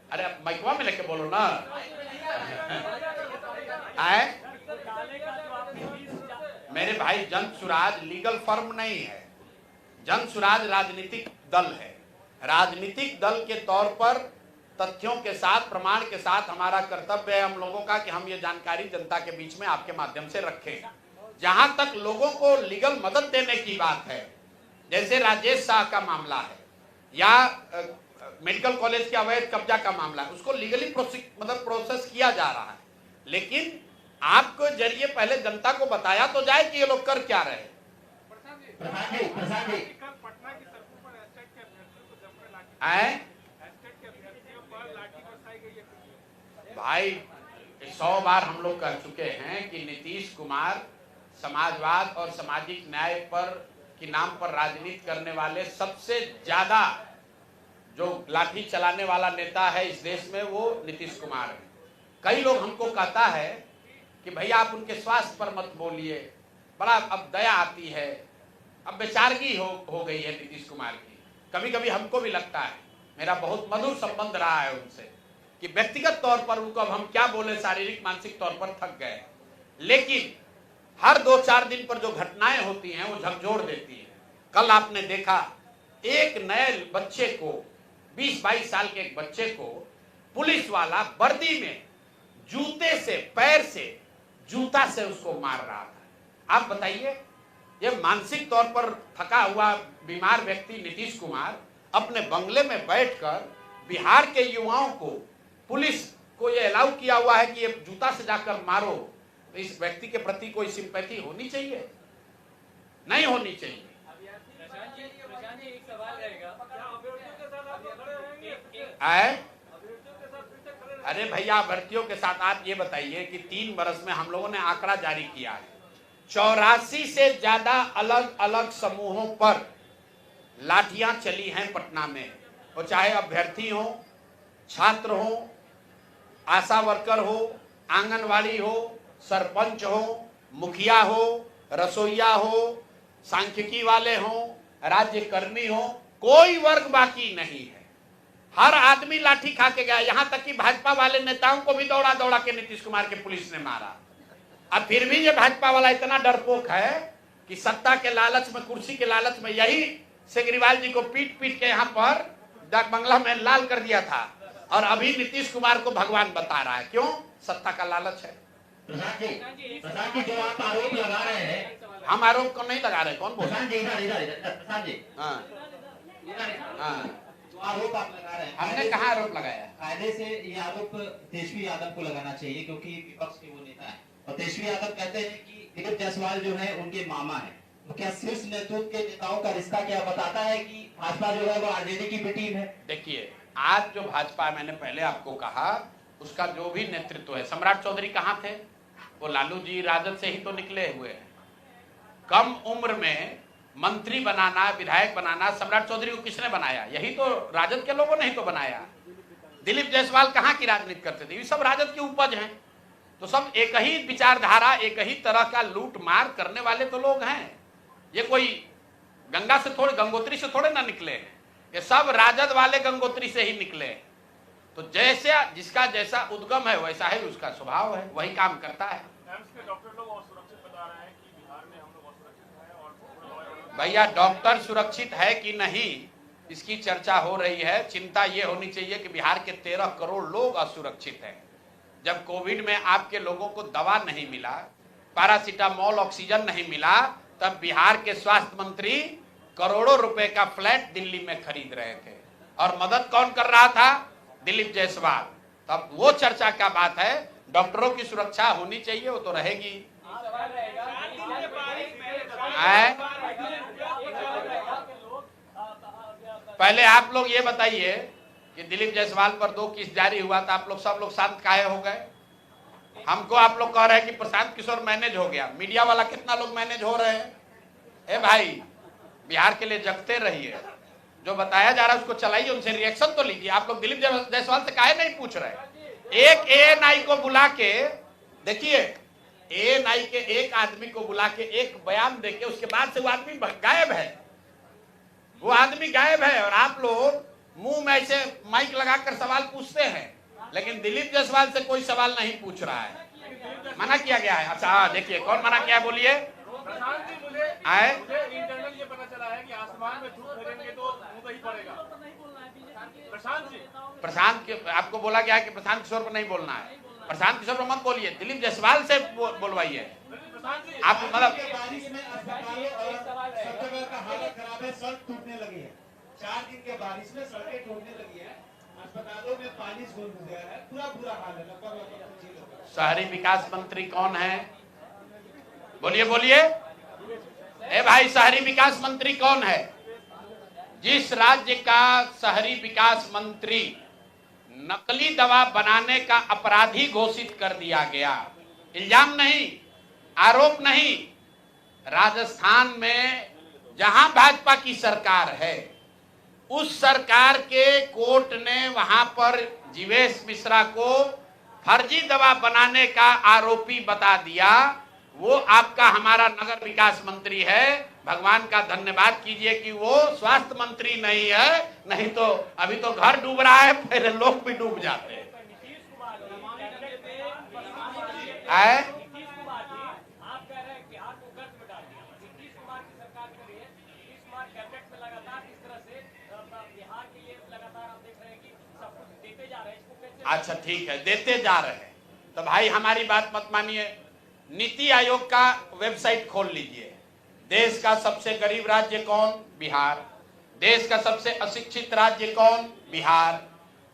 अरे माइकवा में लेके बोलो ना। आए मेरे भाई, जन सुराज लीगल फर्म नहीं है, जन सुराज राजनीतिक दल है। राजनीतिक दल के तौर पर तथ्यों के साथ, प्रमाण के साथ हमारा कर्तव्य है हम लोगों का कि हम ये जानकारी जनता के बीच में आपके माध्यम से रखें। जहां तक लोगों को लीगल मदद देने की बात है, जैसे राजेश शाह का मामला है या मेडिकल कॉलेज के अवैध कब्जा का मामला है, उसको लीगली प्रोसेस किया जा रहा है। लेकिन आपको जरिए पहले जनता को बताया तो जाए कि ये लोग कर क्या रहे। भाई 100 बार हम लोग कह चुके हैं कि नीतीश कुमार समाजवाद और सामाजिक न्याय पर की नाम पर राजनीति करने वाले सबसे ज्यादा जो लाठी चलाने वाला नेता है इस देश में, वो नीतीश कुमार है। कई लोग हमको कहता है कि भैया आप उनके स्वास्थ्य पर मत बोलिए, बड़ा अब दया आती है। अब बेचारगी हो गई है नीतीश कुमार की। कभी कभी हमको भी लगता है, मेरा बहुत मधुर संबंध रहा है उनसे, कि व्यक्तिगत तौर पर उनको अब हम क्या बोले, शारीरिक मानसिक तौर पर थक गए। लेकिन हर 2-4 दिन पर जो घटनाएं होती हैं वो झकझोर देती हैं। कल आपने देखा एक नए बच्चे को, 20-22 साल के एक बच्चे को पुलिस वाला वर्दी में जूते से, पैर से, जूता से उसको मार रहा था। आप बताइए, ये मानसिक तौर पर थका हुआ बीमार व्यक्ति नीतीश कुमार अपने बंगले में बैठकर बिहार के युवाओं को, पुलिस को ये अलाउ किया हुआ है कि ये जूता से जाकर मारो, तो इस व्यक्ति के प्रति कोई सिंपैथी होनी चाहिए? नहीं होनी चाहिए। अरे भैया, अभ्यर्थियों के साथ आप ये बताइए कि 3 वर्ष में हम लोगों ने आंकड़ा जारी किया है, 84 से ज्यादा अलग अलग समूहों पर लाठियां चली हैं पटना में। वो चाहे अभ्यर्थी हो, छात्र हो, आशा वर्कर हो, आंगनवाड़ी हो, सरपंच हो, मुखिया हो, रसोईया हो, सांख्यिकी वाले हो, राज्य कर्मी हो, कोई वर्ग बाकी नहीं है। हर आदमी लाठी खा के गया। यहां तक कि भाजपा वाले नेताओं को भी दौड़ा दौड़ा के नीतीश कुमार के पुलिस ने मारा। अब फिर भी ये भाजपा वाला इतना डरपोक है कि सत्ता के लालच में, कुर्सी के लालच में, यही केजरीवाल जी को पीट पीट के यहाँ पर डाक बंगला में लाल कर दिया था, और अभी नीतीश कुमार को भगवान बता रहा है। क्यों? सत्ता का लालच है। प्रधान जी, जो आप आरोप लगा रहे हैं, हम आरोप को नहीं लगा रहे। कौन बोल रहा है? प्रधान जी, आरोप आप लगा रहे हैं, हमने कहाँ आरोप लगाया? कायदे से ये आरोप तेजस्वी यादव को लगाना चाहिए, क्योंकि विपक्ष के वो नेता है, और तेजस्वी यादव कहते हैं कि दिलीप जायसवाल जो है उनके मामा है। तो क्या शीर्ष नेतृत्व के नेताओं का रिश्ता क्या बताता है कि भाजपा जो है वो आरजेडी की भी टीम है? देखिए, आज जो भाजपा, मैंने पहले आपको कहा, उसका जो भी नेतृत्व है, सम्राट चौधरी कहाँ थे? वो लालू जी राजद से ही तो निकले हुए हैं। कम उम्र में मंत्री बनाना, विधायक बनाना, सम्राट चौधरी को किसने बनाया? यही तो राजद के लोगों ने ही तो बनाया। दिलीप जायसवाल कहाँ की राजनीति करते थे? ये सब राजद की उपज हैं। तो सब एक ही विचारधारा, एक ही तरह का लूट मार करने वाले तो लोग हैं। ये कोई गंगा से थोड़े, गंगोत्री से थोड़े ना निकले हैं, ये सब राजद वाले गंगोत्री से ही निकले हैं। तो जैसे जिसका जैसा उद्गम है वैसा ही उसका स्वभाव है, वही काम करता है। भैया, डॉक्टर सुरक्षित है कि नहीं, इसकी चर्चा हो रही है। चिंता ये होनी चाहिए कि बिहार के 13 करोड़ लोग असुरक्षित हैं। जब कोविड में आपके लोगों को दवा नहीं मिला, पैरासीटामोल, ऑक्सीजन नहीं मिला, तब बिहार के स्वास्थ्य मंत्री करोड़ों रुपए का फ्लैट दिल्ली में खरीद रहे थे, और मदद कौन कर रहा था? दिलीप जायसवाल। तब वो चर्चा क्या बात है? डॉक्टरों की सुरक्षा होनी चाहिए, वो तो रहेगी। पहले आप लोग ये बताइए कि दिलीप जायसवाल पर 2 केस जारी हुआ था, आप लोग सब लोग शांत काहे हो गए? हमको आप लोग कह रहे हैं कि प्रशांत किशोर मैनेज हो गया। मीडिया वाला कितना लोग मैनेज हो रहे हैं? ए भाई, बिहार के लिए जगते रहिए, जो बताया जा रहा है उसको चलाइए, उनसे रिएक्शन तो लीजिए। आप लोग दिलीप जायसवाल से काहे नहीं पूछ रहे? एक एएनआई को बुला के देखिए, एएनआई के एक आदमी को बुला के एक बयान देके उसके बाद से वो आदमी गायब है। वो आदमी गायब है, और आप लोग मुंह में ऐसे माइक लगाकर सवाल पूछते हैं, लेकिन दिलीप जायसवाल से कोई सवाल नहीं पूछ रहा है। मना किया गया है। अच्छा, देखिए कौन मना किया है, बोलिए। आए इंटरनल ये पता चला है कि आसमान में धूप फेरेंगे तो मुंह ही पड़ेगा। प्रशांत के आपको बोला गया है कि प्रशांत किशोर को नहीं बोलना है। प्रशांत किशोर को मत बोलिए, दिलीप जायसवाल से बोलवाइए। आप मतलब बारिश में अस्पतालों और सब जगह का हालत खराब है, सड़क टूटने लगी है। 4 दिन के बारिश में सड़कें टूटने लगी है, अस्पतालों में पानी घुस गया है, पूरा बुरा हाल है। लगभग शहरी विकास मंत्री कौन है? बोलिए बोलिए। ए भाई, शहरी विकास मंत्री कौन है? जिस राज्य का शहरी विकास मंत्री नकली दवा बनाने का अपराधी घोषित कर दिया गया, इल्जाम नहीं, आरोप नहीं, राजस्थान में जहां भाजपा की सरकार है, उस सरकार के कोर्ट ने वहां पर जीवेश मिश्रा को फर्जी दवा बनाने का आरोपी बता दिया। वो आपका हमारा नगर विकास मंत्री है, भगवान का धन्यवाद कीजिए कि वो स्वास्थ्य मंत्री नहीं है, नहीं तो अभी तो घर डूब रहा है, फिर लोग भी डूब जाते हैं। आए आप कह रहे हैं कि बिहार को कर्ज में डाल दिया। नीतीश कुमार की सरकार कर रही है, नीतीश कुमार कैबिनेट में लगातार इस तरह से बिहार के लिए लगातार आप देख रहे हैं कि सब कुछ देते जा रहे हैं, इसको कैसे? अच्छा ठीक है, देते जा रहे हैं तो भाई हमारी बात मत मानिए। नीति आयोग का वेबसाइट खोल लीजिए। देश का सबसे गरीब राज्य कौन? बिहार। देश का सबसे अशिक्षित राज्य कौन? बिहार।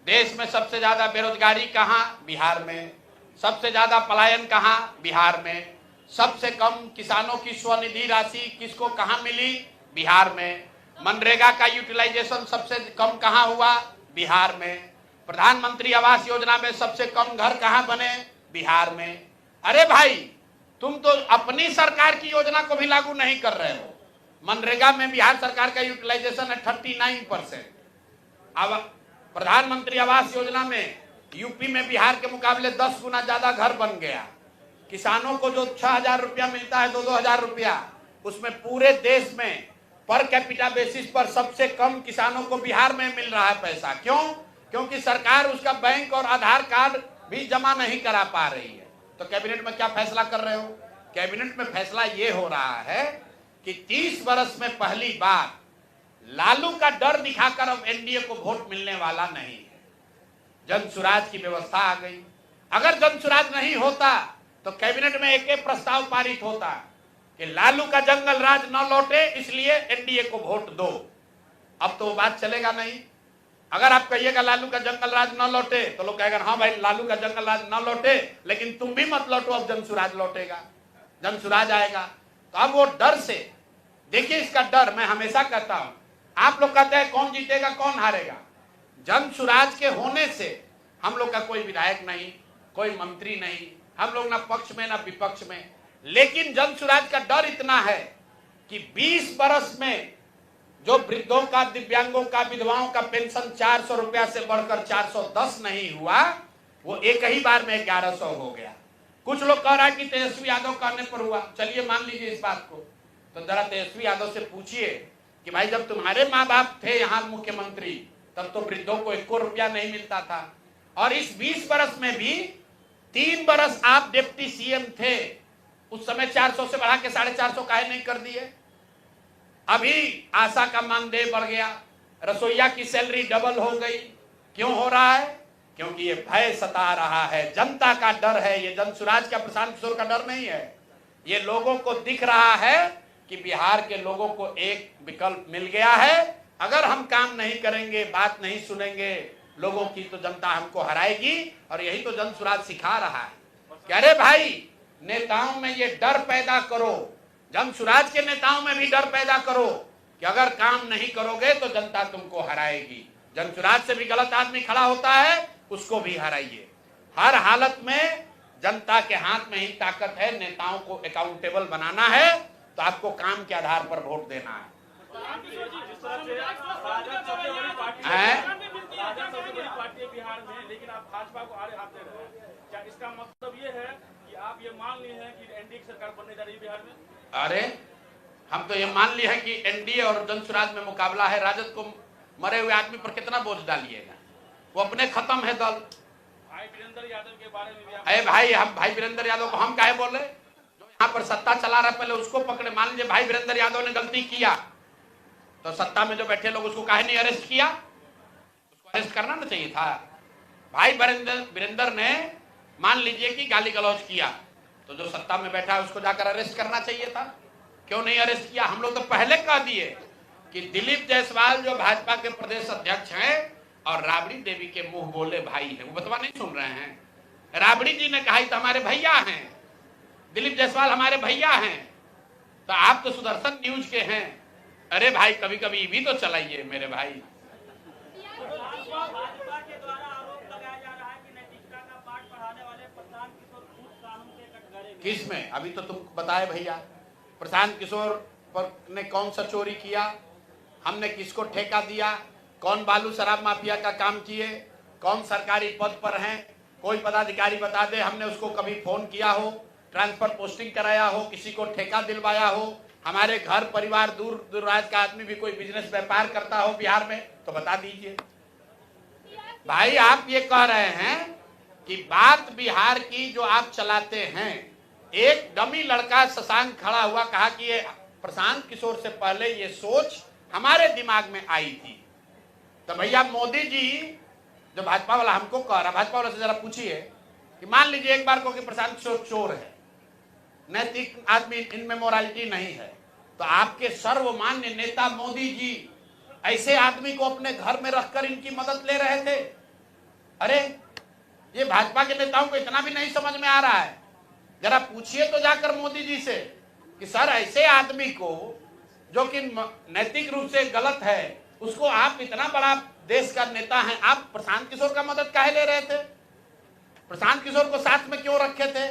देश में सबसे ज्यादा बेरोजगारी कहाँ? बिहार में। सबसे ज्यादा पलायन कहाँ? बिहार में। सबसे कम किसानों की स्वनिधि राशि किसको कहाँ मिली? बिहार में। मनरेगा का यूटिलाइजेशन सबसे कम कहाँ हुआ? बिहार में। प्रधानमंत्री आवास योजना में सबसे कम घर कहाँ बने? बिहार में। अरे भाई, तुम तो अपनी सरकार की योजना को भी लागू नहीं कर रहे हो। मनरेगा में बिहार सरकार का यूटिलाइजेशन है 39%। अब प्रधानमंत्री आवास योजना में यूपी में बिहार के मुकाबले 10 गुना ज्यादा घर बन गया। किसानों को जो 6,000 रुपया मिलता है, 2,000 रुपया, उसमें पूरे देश में पर कैपिटा बेसिस पर सबसे कम किसानों को बिहार में मिल रहा है पैसा। क्यों? क्योंकि सरकार उसका बैंक और आधार कार्ड भी जमा नहीं करा पा रही है। तो कैबिनेट में क्या फैसला कर रहे हो? कैबिनेट में फैसला ये हो रहा है कि 30 वर्ष में पहली बार लालू का डर दिखाकर अब एनडीए को वोट मिलने वाला नहीं है। जन सुराज की व्यवस्था आ गई। अगर जन सुराज नहीं होता तो कैबिनेट में एक प्रस्ताव पारित होता कि लालू का जंगल राज न लौटे, इसलिए एनडीए को वोट दो। अब तो वो बात चलेगा नहीं। अगर आप कहिएगा लालू का जंगल राज न लौटे तो लोग कहेगा हाँ भाई लालू का जंगल राज न लौटे, लेकिन तुम भी मत लौटो, अब जनसुराज लौटेगा, जनसुराज आएगा। तो अब वो डर से, देखिए इसका डर मैं हमेशा कहता हूं। आप लोग कहते हैं कौन जीतेगा कौन हारेगा। जनसुराज के होने से हम लोग का कोई विधायक नहीं, कोई मंत्री नहीं, हम लोग ना पक्ष में ना विपक्ष में, लेकिन जनसुराज का डर इतना है कि 20 बरस में जो वृद्धों का, दिव्यांगों का, विधवाओं का पेंशन 400 रुपया से बढ़कर 410 नहीं हुआ, वो एक ही बार में 1100 हो गया। कुछ लोग कह रहा है कि तेजस्वी यादव कहने पर हुआ। चलिए मान लीजिए इस बात को, तो जरा तेजस्वी यादव से पूछिए कि भाई जब तुम्हारे माँ बाप थे यहाँ मुख्यमंत्री तब तो वृद्धों को 1 रुपया नहीं मिलता था, और इस 20 बरस में भी 3 बरस आप डिप्टी सीएम थे, उस समय 400 से बढ़ा के 450 काहे नहीं कर दिए? अभी आशा का मानदेय बढ़ गया, रसोईया की सैलरी डबल हो गई। क्यों हो रहा है? क्योंकि ये भय सता रहा है, जनता का डर है। ये जनसुराज का, प्रशांत किशोर का डर नहीं है। ये लोगों को दिख रहा है कि बिहार के लोगों को एक विकल्प मिल गया है। अगर हम काम नहीं करेंगे, बात नहीं सुनेंगे लोगों की, तो जनता हमको हराएगी। और यही तो जनसुराज सिखा रहा है कि अरे भाई, नेताओं में ये डर पैदा करो, जनसुराज के नेताओं में भी डर पैदा करो कि अगर काम नहीं करोगे तो जनता तुमको हराएगी। जनसुराज से भी गलत आदमी खड़ा होता है, उसको भी हराइए। हर हालत में जनता के हाथ में ही ताकत है। नेताओं को अकाउंटेबल बनाना है तो आपको काम के आधार पर वोट देना है। बिहार में, लेकिन आप भाजपा को आड़े हाथ दे रहे हैं, क्या इसका मतलब ये है कि आप ये मान लिए हैं कि एनडीए की सरकार बनने जा रही है बिहार में? अरे हम तो ये मान लिए हैं कि एनडीए और जनसुराज में मुकाबला है। राजद को मरे हुए आदमी पर कितना बोझ डालिएगा? वो अपने खत्म है दल। भाई वीरेंद्र यादव के बारे में भी अरे भाई, हम भाई वीरेंद्र यादव को हम काहे बोले? जो यहाँ पर सत्ता चला रहा पहले उसको पकड़े। मान लीजिए भाई वीरेंद्र यादव ने गलती किया तो सत्ता में जो बैठे लोग उसको काहे नहीं अरेस्ट किया? उसको अरेस्ट करना ना चाहिए था। भाई वीरेंद्र ने मान लीजिए कि गाली गलौज किया तो जो सत्ता में बैठा है उसको जाकर अरेस्ट करना चाहिए था। क्यों नहीं अरेस्ट किया? हम लोग तो पहले कह दिए कि दिलीप जायसवाल जो भाजपा के प्रदेश अध्यक्ष हैं और राबड़ी देवी के मुंह बोले भाई हैं, वो बतवा नहीं सुन रहे हैं। राबड़ी जी ने कहा तो हमारे भैया हैं, दिलीप जायसवाल हमारे भैया हैं, तो आप तो सुदर्शन न्यूज के हैं। अरे भाई, कभी कभी भी तो चलाइए मेरे भाई। भाजपा के द्वारा आरोप लगाया जा रहा है कि नैतिकता का पाठ पढ़ाने वाले प्रशांत किशोर खुद कानून के कटघरे में। किस में? अभी तो तुम बताए भैया, प्रशांत किशोर पर ने कौन सा चोरी किया, हमने किसको ठेका दिया, कौन बालू शराब माफिया का काम किए, कौन सरकारी पद पर हैं, कोई पदाधिकारी बता दे हमने उसको कभी फोन किया हो, ट्रांसफर पोस्टिंग कराया हो, किसी को ठेका दिलवाया हो, हमारे घर परिवार दूर दराज का आदमी भी कोई बिजनेस व्यापार करता हो बिहार में तो बता दीजिए। भाई आप ये कह रहे हैं कि बात बिहार की जो आप चलाते हैं, एक डमी लड़का शशांक खड़ा हुआ कहा कि ये प्रशांत किशोर से पहले ये सोच हमारे दिमाग में आई थी। तो भैया मोदी जी जो भाजपा वाला हमको कह रहा, भाजपा वाला से जरा पूछिए कि मान लीजिए एक बार को कि प्रशांत किशोर चोर है, नैतिक आदमी, इनमें मोरालिटी नहीं है, तो आपके सर्वमान्य नेता मोदी जी ऐसे आदमी को अपने घर में रखकर इनकी मदद ले रहे थे। अरे ये भाजपा के नेताओं को इतना भी नहीं समझ में आ रहा है। जरा पूछिए तो जाकर मोदी जी से कि सर ऐसे आदमी को जो कि नैतिक रूप से गलत है, उसको आप इतना बड़ा देश का नेता हैं, आप प्रशांत किशोर का मदद काहे ले रहे थे? प्रशांत किशोर को साथ में क्यों रखे थे?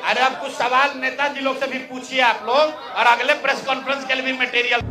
अरे अब कुछ सवाल नेताजी लोग से भी पूछिए आप लोग, और अगले प्रेस कॉन्फ्रेंस के लिए भी मटेरियल